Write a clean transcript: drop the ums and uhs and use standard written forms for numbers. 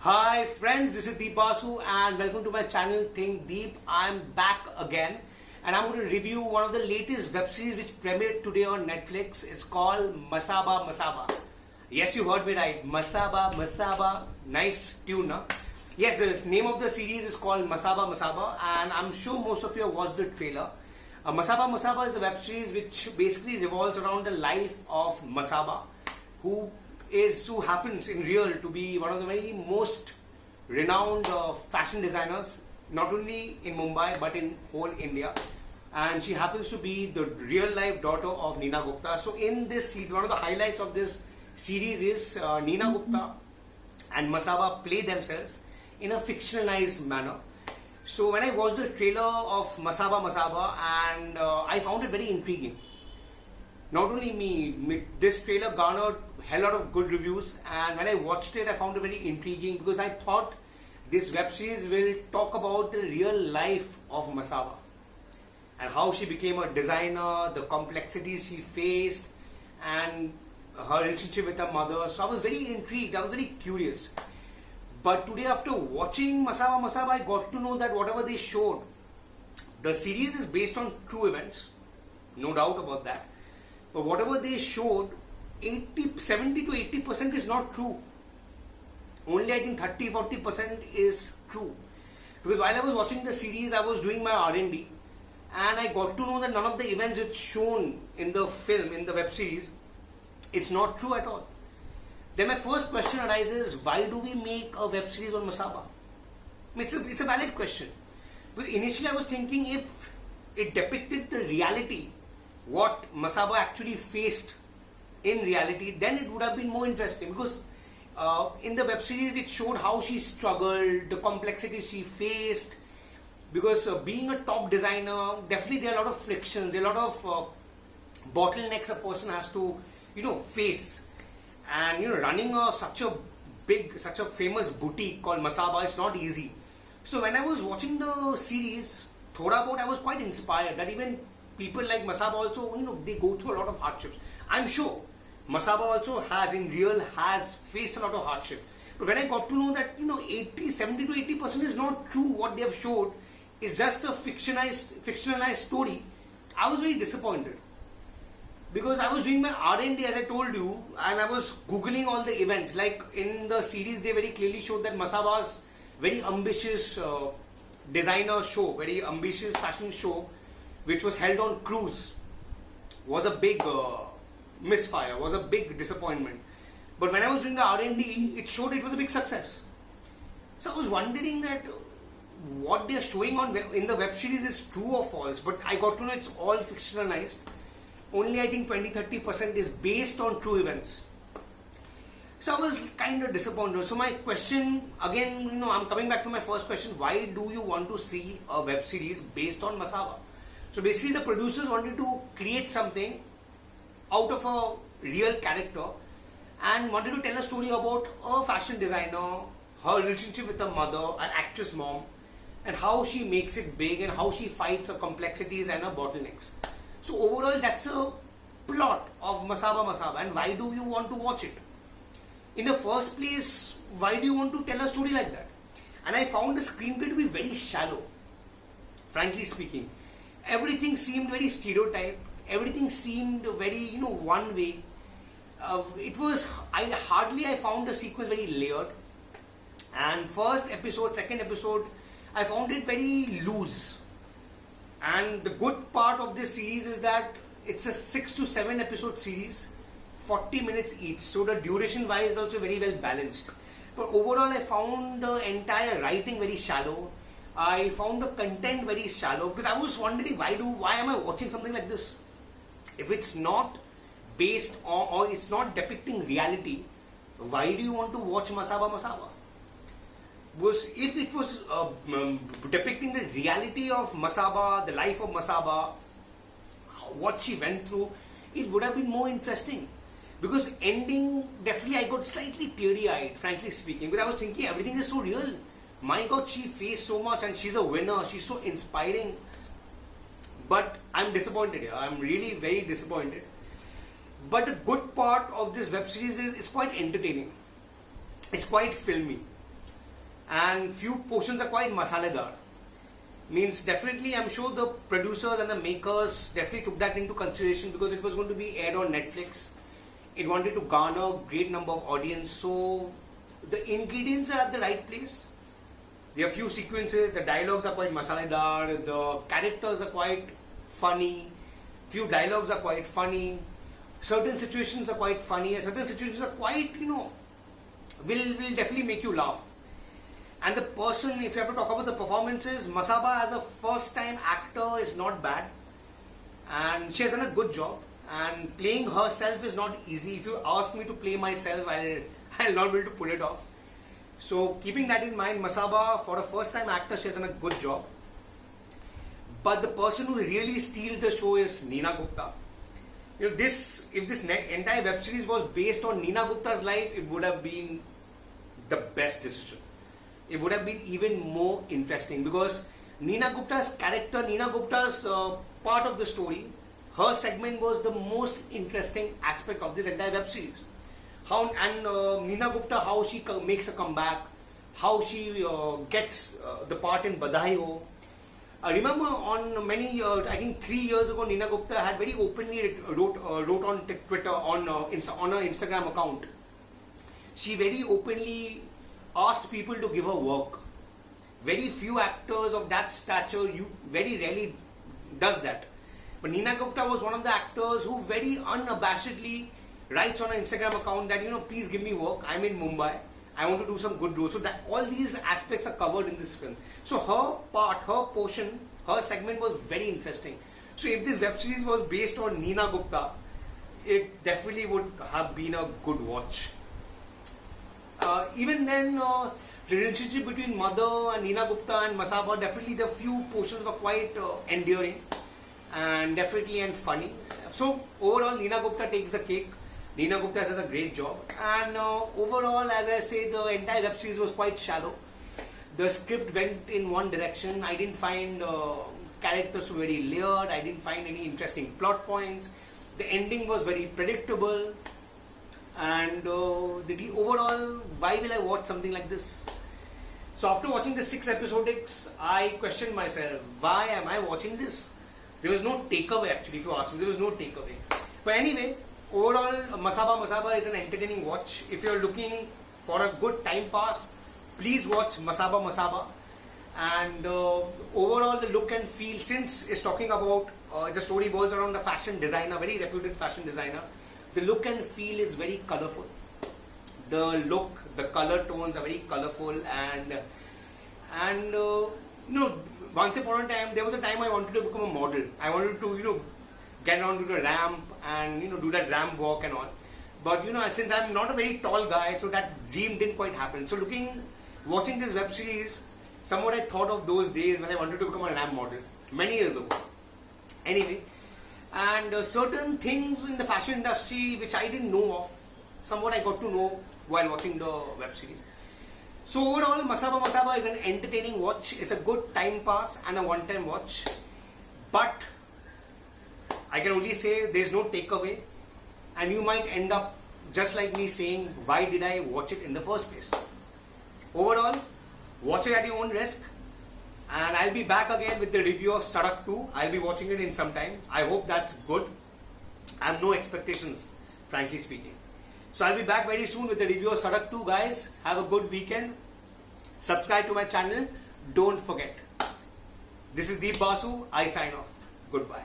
Hi friends, this is Deep Basu and welcome to my channel Think Deep. I'm back again and I'm going to review one of the latest web series which premiered today on Netflix. It's called Masaba Masaba. Yes, you heard me right. Masaba Masaba. Nice tune, huh? Yes, the name of the series is called Masaba Masaba and I'm sure most of you have watched the trailer. Masaba Masaba is a web series which basically revolves around the life of Masaba, who happens in real to be one of the very most renowned fashion designers, not only in Mumbai but in whole India. And she happens to be the real life daughter of Neena Gupta. So in this series, one of the highlights of this series is Neena Gupta and Masaba play themselves in a fictionalized manner. So when I watched the trailer of Masaba Masaba and I found it very intriguing. Not only me, this trailer garnered a hell lot of good reviews, and when I watched it I found it very intriguing because I thought this web series will talk about the real life of Masaba and how she became a designer, the complexities she faced and her relationship with her mother. So I was very intrigued, I was very curious. But today after watching Masaba Masaba, I got to know that whatever they showed, the series is based on true events, no doubt about that. But whatever they showed, 70 to 80% is not true. Only I think 30-40% is true. Because while I was watching the series, I was doing my R&D and I got to know that none of the events it's shown in the film, in the web series, it's not true at all. Then my first question arises, why do we make a web series on Masaba? It's a valid question. But initially I was thinking if it depicted the reality, what Masaba actually faced in reality, then it would have been more interesting because in the web series it showed how she struggled, the complexities she faced, because being a top designer, definitely there are a lot of frictions, there are a lot of bottlenecks a person has to face, and running such a famous boutique called Masaba is not easy. So when I was watching the series, thoda bahut I was quite inspired that even people like Masaba also, they go through a lot of hardships. I'm sure Masaba also has faced a lot of hardship. But when I got to know that 70 to 80% is not true, what they have showed is just a fictionalized story, I was very disappointed. Because I was doing my R&D, as I told you, and I was googling all the events. Like in the series, they very clearly showed that Masaba's very ambitious designer show, very ambitious fashion show, which was held on cruise, was a big misfire, was a big disappointment. But when I was doing the R&D, it showed it was a big success. So I was wondering that what they are showing in the web series is true or false. But I got to know it's all fictionalized. Only I think 20-30% is based on true events. So I was kind of disappointed. So my question, again, I'm coming back to my first question. Why do you want to see a web series based on Masaba? So basically the producers wanted to create something out of a real character and wanted to tell a story about a fashion designer, her relationship with her mother, an actress mom, and how she makes it big and how she fights her complexities and her bottlenecks. So overall that's a plot of Masaba Masaba, and why do you want to watch it? In the first place, why do you want to tell a story like that? And I found the screenplay to be very shallow, frankly speaking. Everything seemed very stereotyped. Everything seemed very, one way. I found the sequence very layered. And first episode, second episode, I found it very loose. And the good part of this series is that it's a 6 to 7 episode series, 40 minutes each. So the duration wise is also very well balanced. But overall, I found the entire writing very shallow. I found the content very shallow because I was wondering why am I watching something like this? If it's not based on or it's not depicting reality, why do you want to watch Masaba Masaba? Because if it was depicting the reality of Masaba, the life of Masaba, what she went through, it would have been more interesting. Because ending, definitely I got slightly teary-eyed, frankly speaking, because I was thinking everything is so real. My God, she faced so much and she's a winner. She's so inspiring. But I'm disappointed here. I'm really very disappointed. But the good part of this web series is it's quite entertaining. It's quite filmy. and few portions are quite masaledar. Means definitely I'm sure the producers and the makers definitely took that into consideration because it was going to be aired on Netflix. It wanted to garner great number of audience, so the ingredients are at the right place. There are few sequences, the dialogues are quite masaledar, the characters are quite funny, few dialogues are quite funny, certain situations are quite funny, and certain situations are quite, will definitely make you laugh. And the person, if you have to talk about the performances, Masaba as a first time actor is not bad. And she has done a good job. And playing herself is not easy. If you ask me to play myself, I'll not be able to pull it off. So keeping that in mind, Masaba, for a first time actor, she has done a good job. But the person who really steals the show is Neena Gupta. If this entire web series was based on Neena Gupta's life, it would have been the best decision. It would have been even more interesting because Neena Gupta's character, Neena Gupta's part of the story, her segment was the most interesting aspect of this entire web series. Neena Gupta, how she makes a comeback, how she gets the part in Badhai Ho. I remember on many, I think 3 years ago, Neena Gupta had very openly wrote on Twitter, on her Instagram account. She very openly asked people to give her work. Very few actors of that stature, very rarely does that. But Neena Gupta was one of the actors who very unabashedly writes on her Instagram account that, please give me work. I'm in Mumbai. I want to do some good roles. So that all these aspects are covered in this film. So her part, her portion, her segment was very interesting. So if this web series was based on Neena Gupta, it definitely would have been a good watch. Even then, the relationship between Mother and Neena Gupta and Masaba, definitely the few portions were quite endearing and definitely and funny. So overall, Neena Gupta takes the cake. Neena Gupta does a great job, and overall, as I say, the entire web series was quite shallow. The script went in one direction. I didn't find characters very layered. I didn't find any interesting plot points. The ending was very predictable. And overall, why will I watch something like this? So after watching the 6 episodics, I questioned myself, why am I watching this? There was no takeaway actually, if you ask me, there was no takeaway. But anyway, overall, Masaba is an entertaining watch. If you're looking for a good time pass, please watch Masaba. And overall, the look and feel, since it's talking about, the story revolves around a fashion designer, very reputed fashion designer. The look and feel is very colorful. The look, the color tones are very colorful, and once upon a time, there was a time I wanted to become a model. I wanted to, get onto the ramp and, do that ramp walk and all. But, since I'm not a very tall guy, so that dream didn't quite happen. So watching this web series, somewhat I thought of those days when I wanted to become a ramp model, many years ago. Anyway, and certain things in the fashion industry which I didn't know of, somewhat I got to know while watching the web series. So overall, Masaba is an entertaining watch. It's a good time pass and a one-time watch. But I can only say there's no takeaway, and you might end up just like me saying, why did I watch it in the first place? Overall, watch it at your own risk. And I'll be back again with the review of Sadak 2. I'll be watching it in some time. I hope that's good. I have no expectations, frankly speaking. So I'll be back very soon with the review of Sadak 2. Guys, have a good weekend. Subscribe to my channel. Don't forget. This is Deep Basu. I sign off. Goodbye.